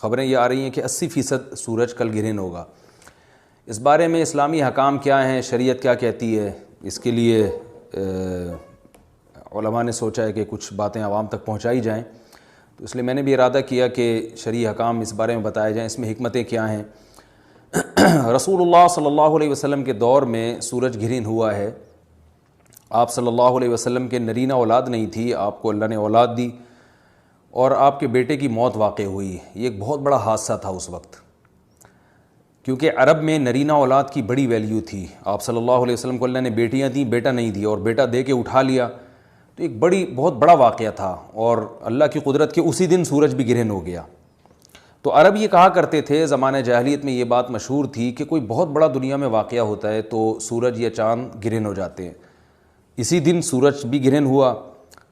خبریں یہ آ رہی ہیں کہ 80% سورج کل گرہن ہوگا۔ اس بارے میں اسلامی حکام کیا ہیں، شریعت کیا کہتی ہے، اس کے لیے علماء نے سوچا ہے کہ کچھ باتیں عوام تک پہنچائی جائیں، تو اس لیے میں نے بھی ارادہ کیا کہ شرعی حکام اس بارے میں بتائے جائیں، اس میں حکمتیں کیا ہیں۔ رسول اللہ صلی اللہ علیہ وسلم کے دور میں سورج گرہن ہوا ہے۔ آپ صلی اللہ علیہ وسلم کے نرینہ اولاد نہیں تھی، آپ کو اللہ نے اولاد دی اور آپ کے بیٹے کی موت واقع ہوئی۔ یہ ایک بہت بڑا حادثہ تھا اس وقت، کیونکہ عرب میں نرینہ اولاد کی بڑی ویلیو تھی۔ آپ صلی اللہ علیہ وسلم کو اللہ نے بیٹیاں دیں، بیٹا نہیں دیا، اور بیٹا دے کے اٹھا لیا، تو ایک بہت بڑا واقعہ تھا، اور اللہ کی قدرت کے اسی دن سورج بھی گرہن ہو گیا۔ تو عرب یہ کہا کرتے تھے، زمانہ جاہلیت میں یہ بات مشہور تھی کہ کوئی بہت بڑا دنیا میں واقعہ ہوتا ہے تو سورج یا چاند گرہن ہو جاتے ہیں۔ اسی دن سورج بھی گرہن ہوا،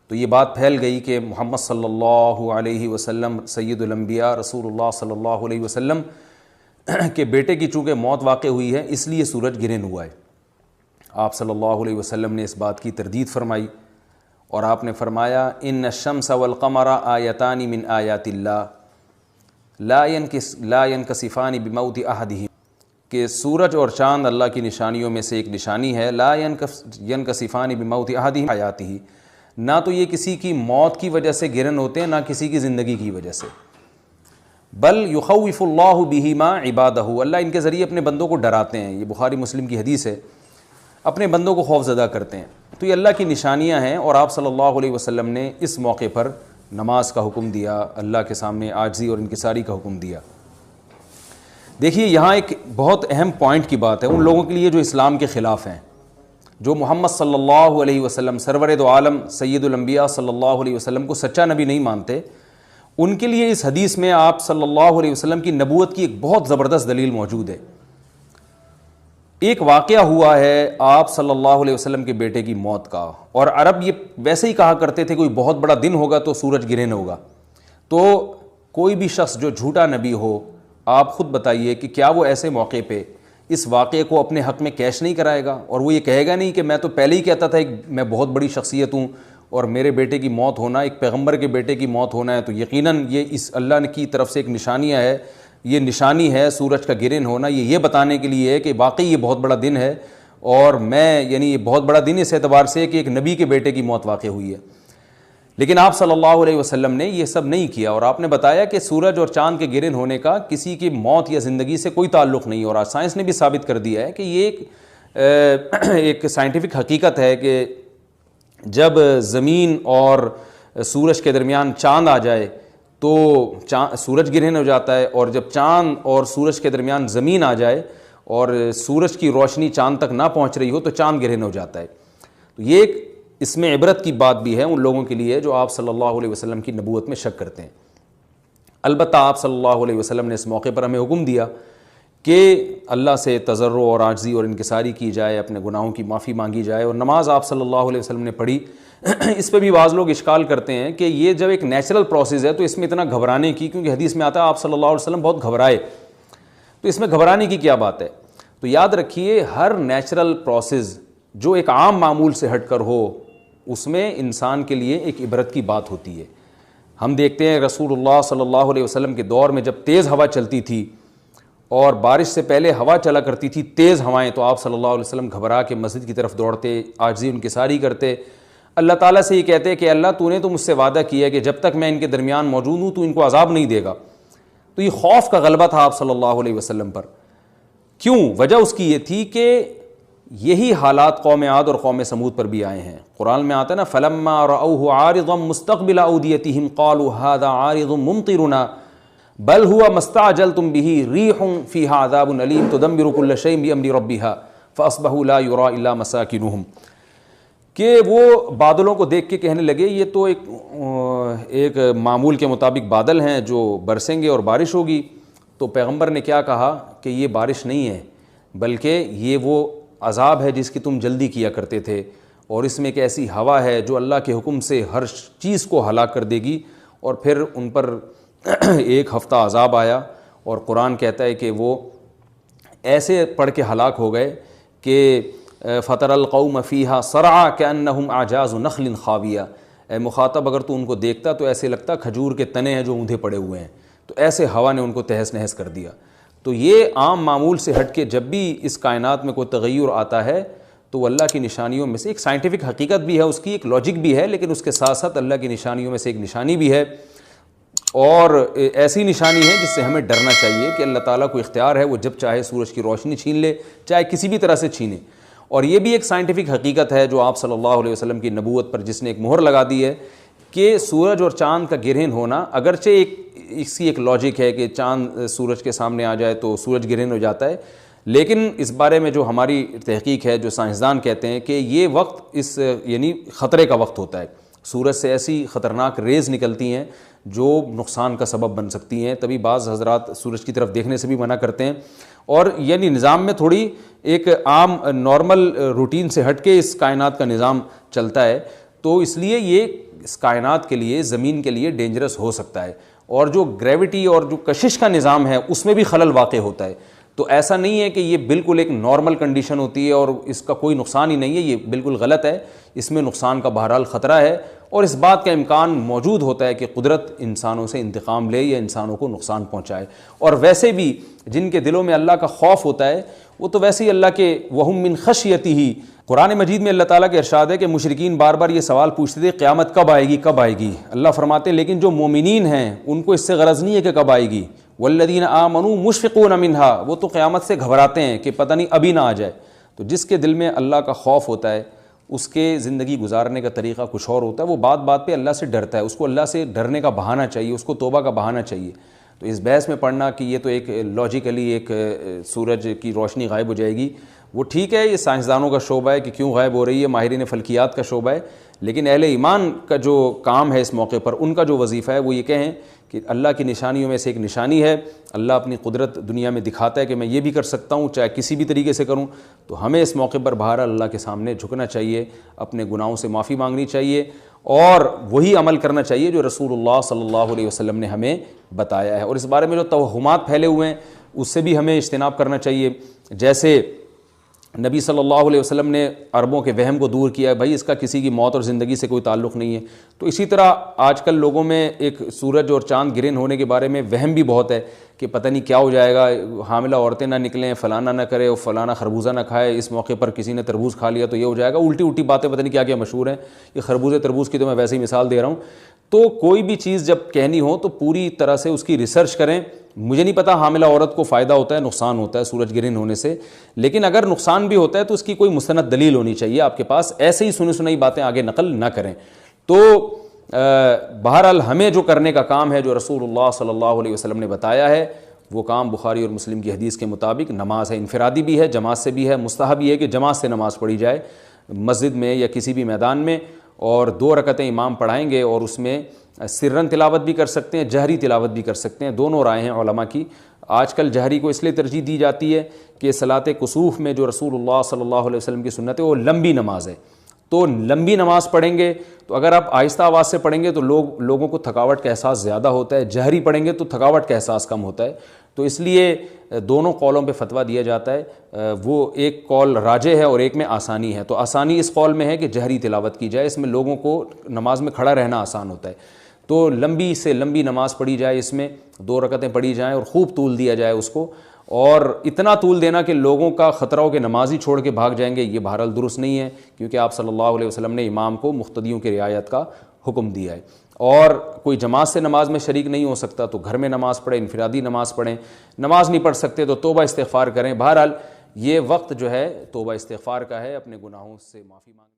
تو یہ بات پھیل گئی کہ محمد صلی اللہ علیہ وسلم سید الانبیاء رسول اللہ صلی اللہ علیہ وسلم کے بیٹے کی چونکہ موت واقع ہوئی ہے، اس لیے سورج گرہن ہوا ہے۔ آپ صلی اللہ علیہ وسلم نے اس بات کی تردید فرمائی، اور آپ نے فرمایا ان الشمس والقمر آیتان من آیات اللہ لا ینکسفان بموت احدہم، کہ سورج اور چاند اللہ کی نشانیوں میں سے ایک نشانی ہے، لا ینکسفان بموت احدہم آیاتہ، نہ تو یہ کسی کی موت کی وجہ سے گرہن ہوتے ہیں، نہ کسی کی زندگی کی وجہ سے، بل یخوف اللہ بہما عبادہ، اللہ ان کے ذریعے اپنے بندوں کو ڈراتے ہیں۔ یہ بخاری مسلم کی حدیث ہے، اپنے بندوں کو خوف زدہ کرتے ہیں۔ تو یہ اللہ کی نشانیاں ہیں، اور آپ صلی اللہ علیہ وسلم نے اس موقع پر نماز کا حکم دیا، اللہ کے سامنے عاجزی اور انکساری کا حکم دیا۔ دیکھیے یہاں ایک بہت اہم پوائنٹ کی بات ہے ان لوگوں کے لیے جو اسلام کے خلاف ہیں، جو محمد صلی اللہ علیہ وسلم سرور دو عالم سید الانبیاء صلی اللہ علیہ وسلم کو سچا نبی نہیں مانتے، ان کے لیے اس حدیث میں آپ صلی اللہ علیہ وسلم کی نبوت کی ایک بہت زبردست دلیل موجود ہے۔ ایک واقعہ ہوا ہے آپ صلی اللہ علیہ وسلم کے بیٹے کی موت کا، اور عرب یہ ویسے ہی کہا کرتے تھے کوئی بہت بڑا دن ہوگا تو سورج گرہن ہوگا۔ تو کوئی بھی شخص جو جھوٹا نبی ہو، آپ خود بتائیے کہ کیا وہ ایسے موقع پہ اس واقعے کو اپنے حق میں کیش نہیں کرائے گا، اور وہ یہ کہے گا نہیں کہ میں تو پہلے ہی کہتا تھا کہ میں بہت بڑی شخصیت ہوں، اور میرے بیٹے کی موت ہونا، ایک پیغمبر کے بیٹے کی موت ہونا ہے تو یقیناً یہ اس اللہ کی طرف سے ایک نشانیاں ہے، یہ نشانی ہے سورج کا گرہن ہونا، یہ بتانے کے لیے ہے کہ واقعی یہ بہت بڑا دن ہے، اور میں یہ بہت بڑا دن اس اعتبار سے کہ ایک نبی کے بیٹے کی موت واقع ہوئی ہے۔ لیکن آپ صلی اللہ علیہ وسلم نے یہ سب نہیں کیا، اور آپ نے بتایا کہ سورج اور چاند کے گرہن ہونے کا کسی کی موت یا زندگی سے کوئی تعلق نہیں، اور آج سائنس نے بھی ثابت کر دیا ہے کہ یہ ایک سائنٹیفک حقیقت ہے کہ جب زمین اور سورج کے درمیان چاند آ جائے تو سورج گرہن ہو جاتا ہے، اور جب چاند اور سورج کے درمیان زمین آ جائے اور سورج کی روشنی چاند تک نہ پہنچ رہی ہو تو چاند گرہن ہو جاتا ہے۔ تو یہ ایک اس میں عبرت کی بات بھی ہے ان لوگوں کے لیے جو آپ صلی اللہ علیہ وسلم کی نبوت میں شک کرتے ہیں۔ البتہ آپ صلی اللہ علیہ وسلم نے اس موقع پر ہمیں حکم دیا کہ اللہ سے تضرع اور عاجزی اور انکساری کی جائے، اپنے گناہوں کی معافی مانگی جائے، اور نماز آپ صلی اللہ علیہ وسلم نے پڑھی۔ اس پہ بھی بعض لوگ اشکال کرتے ہیں کہ یہ جب ایک نیچرل پروسیس ہے تو اس میں اتنا گھبرانے کی، کیونکہ حدیث میں آتا ہے آپ صلی اللہ علیہ وسلم بہت گھبرائے، تو اس میں گھبرانے کی کیا بات ہے؟ تو یاد رکھیے ہر نیچرل پروسیس جو ایک عام معمول سے ہٹ کر ہو، اس میں انسان کے لیے ایک عبرت کی بات ہوتی ہے۔ ہم دیکھتے ہیں رسول اللہ صلی اللہ علیہ وسلم کے دور میں جب تیز ہوا چلتی تھی اور بارش سے پہلے ہوا چلا کرتی تھی تیز ہوائیں، تو آپ صلی اللہ علیہ وسلم گھبرا کے مسجد کی طرف دوڑتے، عاجزی انکساری کرتے، اللہ تعالیٰ سے یہ کہتے کہ اللہ تو نے تو مجھ سے وعدہ کیا ہے کہ جب تک میں ان کے درمیان موجود ہوں تو ان کو عذاب نہیں دے گا۔ تو یہ خوف کا غلبہ تھا آپ صلی اللہ علیہ وسلم پر۔ کیوں؟ وجہ اس کی یہ تھی کہ یہی حالات قوم عاد اور قوم سمود پر بھی آئے ہیں۔ قرآن میں آتا ہے نا فَلَمَّا رَأَوْهُ عَارِضًا مُسْتَقْبِلَ أَوْدِيَتِهِمْ قَالُوا هَذَا عَارِضٌ مُمْطِرُنَا بَلْ هُوَ مَا اسْتَعْجَلْتُمْ بِهِ رِيحٌ فِيهَا عَذَابٌ أَلِيمٌ تُدَمِّرُ كُلَّ شَيْءٍ بِأَمْرِ رَبِّهَا فَأَصْبَحُوا لَا يُرَىٰ إِلَّا مَسَاكِنُهُمْ، کہ وہ بادلوں کو دیکھ کے کہنے لگے یہ تو ایک معمول کے مطابق بادل ہیں جو برسیں گے اور بارش ہوگی۔ تو پیغمبر نے کیا کہا کہ یہ بارش نہیں ہے بلکہ یہ وہ عذاب ہے جس کی تم جلدی کیا کرتے تھے، اور اس میں ایک ایسی ہوا ہے جو اللہ کے حکم سے ہر چیز کو ہلاک کر دے گی۔ اور پھر ان پر ایک ہفتہ عذاب آیا، اور قرآن کہتا ہے کہ وہ ایسے پڑھ کے ہلاک ہو گئے کہ فَتَرَ الْقَوْمَ فِيهَا صَرْعَىٰ كَأَنَّهُمْ أَعْجَازُ نَخْلٍ خَاوِيَةٍ، اے مخاطب اگر تو ان کو دیکھتا تو ایسے لگتا کھجور کے تنے ہیں جو اوندھے پڑے ہوئے ہیں۔ تو ایسے ہوا نے ان کو تہس نہس کر دیا۔ تو یہ عام معمول سے ہٹ کے جب بھی اس کائنات میں کوئی تغیر آتا ہے تو وہ اللہ کی نشانیوں میں سے ایک سائنٹیفک حقیقت بھی ہے، اس کی ایک لاجک بھی ہے، لیکن اس کے ساتھ ساتھ اللہ کی نشانیوں میں سے ایک نشانی بھی ہے، اور ایسی نشانی ہے جس سے ہمیں ڈرنا چاہیے کہ اللہ تعالیٰ کو اختیار ہے، وہ جب چاہے سورج کی روشنی چھین لے، چاہے کسی بھی طرح سے چھینے۔ اور یہ بھی ایک سائنٹیفک حقیقت ہے جو آپ صلی اللہ علیہ وسلم کی نبوت پر جس نے ایک مہر لگا دی ہے کہ سورج اور چاند کا گرہن ہونا، اگرچہ اس کی ایک لاجک ہے کہ چاند سورج کے سامنے آ جائے تو سورج گرہن ہو جاتا ہے، لیکن اس بارے میں جو ہماری تحقیق ہے، جو سائنسدان کہتے ہیں کہ یہ وقت یعنی خطرے کا وقت ہوتا ہے، سورج سے ایسی خطرناک ریز نکلتی ہیں جو نقصان کا سبب بن سکتی ہیں، تبھی بعض حضرات سورج کی طرف دیکھنے سے بھی منع کرتے ہیں، اور یعنی نظام میں تھوڑی ایک عام نارمل روٹین سے ہٹ کے اس کائنات کا نظام چلتا ہے، تو اس لیے یہ اس کائنات کے لیے، زمین کے لیے ڈینجرس ہو سکتا ہے، اور جو گریوٹی اور جو کشش کا نظام ہے اس میں بھی خلل واقع ہوتا ہے۔ تو ایسا نہیں ہے کہ یہ بالکل ایک نارمل کنڈیشن ہوتی ہے اور اس کا کوئی نقصان ہی نہیں ہے، یہ بالکل غلط ہے، اس میں نقصان کا بہرحال خطرہ ہے، اور اس بات کا امکان موجود ہوتا ہے کہ قدرت انسانوں سے انتقام لے یا انسانوں کو نقصان پہنچائے۔ اور ویسے بھی جن کے دلوں میں اللہ کا خوف ہوتا ہے وہ تو ویسے ہی اللہ کے وَهُم مِّن خَشْيَتِهِ، قرآن مجید میں اللہ تعالیٰ کے ارشاد ہے کہ مشرکین بار بار یہ سوال پوچھتے تھے قیامت کب آئے گی کب آئے گی، اللہ فرماتے ہیں لیکن جو مومنین ہیں ان کو اس سے غرض نہیں ہے کہ کب آئے گی، والذین آمنوا مشفقون منها، وہ تو قیامت سے گھبراتے ہیں کہ پتہ نہیں ابھی نہ آ جائے۔ تو جس کے دل میں اللہ کا خوف ہوتا ہے اس کے زندگی گزارنے کا طریقہ کچھ اور ہوتا ہے، وہ بات بات پہ اللہ سے ڈرتا ہے، اس کو اللہ سے ڈرنے کا بہانہ چاہیے، اس کو توبہ کا بہانہ چاہیے۔ تو اس بحث میں پڑھنا کہ یہ تو ایک لاجیکلی ایک سورج کی روشنی غائب ہو جائے گی، وہ ٹھیک ہے، یہ سائنسدانوں کا شعبہ ہے کہ کیوں غائب ہو رہی ہے، ماہرین فلکیات کا شعبہ ہے، لیکن اہل ایمان کا جو کام ہے اس موقع پر، ان کا جو وظیفہ ہے وہ یہ کہیں کہ اللہ کی نشانیوں میں سے ایک نشانی ہے، اللہ اپنی قدرت دنیا میں دکھاتا ہے کہ میں یہ بھی کر سکتا ہوں چاہے کسی بھی طریقے سے کروں، تو ہمیں اس موقع پر بہرحال اللہ کے سامنے جھکنا چاہیے، اپنے گناہوں سے معافی مانگنی چاہیے، اور وہی عمل کرنا چاہیے جو رسول اللہ صلی اللہ علیہ وسلم نے ہمیں بتایا ہے۔ اور اس بارے میں جو توہمات پھیلے ہوئے ہیں اس سے بھی ہمیں اجتناب کرنا چاہیے، جیسے نبی صلی اللہ علیہ وسلم نے عربوں کے وہم کو دور کیا ہے، بھائی اس کا کسی کی موت اور زندگی سے کوئی تعلق نہیں ہے، تو اسی طرح آج کل لوگوں میں ایک سورج اور چاند گرہن ہونے کے بارے میں وہم بھی بہت ہے کہ پتہ نہیں کیا ہو جائے گا، حاملہ عورتیں نہ نکلیں، فلانا نہ کرے، اور فلانا خربوزہ نہ کھائے، اس موقع پر کسی نے تربوز کھا لیا تو یہ ہو جائے گا، الٹی الٹی باتیں پتہ نہیں کیا کیا مشہور ہیں، یہ خربوزے تربوز کی تو میں ویسے ہی مثال دے رہا ہوں۔ تو کوئی بھی چیز جب کہنی ہو تو پوری طرح سے اس کی ریسرچ کریں۔ مجھے نہیں پتا حاملہ عورت کو فائدہ ہوتا ہے نقصان ہوتا ہے سورج گرہن ہونے سے، لیکن اگر نقصان بھی ہوتا ہے تو اس کی کوئی مستند دلیل ہونی چاہیے آپ کے پاس، ایسے ہی سنی سنائی باتیں آگے نقل نہ کریں۔ تو بہرحال ہمیں جو کرنے کا کام ہے جو رسول اللہ صلی اللہ علیہ وسلم نے بتایا ہے وہ کام بخاری اور مسلم کی حدیث کے مطابق نماز ہے، انفرادی بھی ہے، جماعت سے بھی ہے، مستحب یہ ہے کہ جماعت سے نماز پڑھی جائے مسجد میں یا کسی بھی میدان میں، اور 2 رکعتیں امام پڑھائیں گے، اور اس میں سرن تلاوت بھی کر سکتے ہیں، جہری تلاوت بھی کر سکتے ہیں، دونوں رائے ہیں علماء کی۔ آج کل جہری کو اس لیے ترجیح دی جاتی ہے کہ صلاۃ کسوف میں جو رسول اللہ صلی اللہ علیہ وسلم کی سنت ہے وہ لمبی نماز ہے، تو لمبی نماز پڑھیں گے تو اگر آپ آہستہ آواز سے پڑھیں گے تو لوگوں کو تھکاوٹ کا احساس زیادہ ہوتا ہے، جہری پڑھیں گے تو تھکاوٹ کا احساس کم ہوتا ہے، تو اس لیے دونوں قولوں پہ فتویٰ دیا جاتا ہے، وہ ایک قول راجح ہے اور ایک میں آسانی ہے، تو آسانی اس قول میں ہے کہ جہری تلاوت کی جائے، اس میں لوگوں کو نماز میں کھڑا رہنا آسان ہوتا ہے، تو لمبی سے لمبی نماز پڑھی جائے، اس میں 2 رکعتیں پڑھی جائیں اور خوب طول دیا جائے اس کو، اور اتنا طول دینا کہ لوگوں کا خطرہ ہو کہ نماز ہی چھوڑ کے بھاگ جائیں گے، یہ بہرحال درست نہیں ہے، کیونکہ آپ صلی اللہ علیہ وسلم نے امام کو مقتدیوں کی رعایت کا حکم دیا ہے۔ اور کوئی جماعت سے نماز میں شریک نہیں ہو سکتا تو گھر میں نماز پڑھیں، انفرادی نماز پڑھیں، نماز نہیں پڑھ سکتے تو توبہ استغفار کریں۔ بہرحال یہ وقت جو ہے توبہ استغفار کا ہے، اپنے گناہوں سے معافی مانگیں۔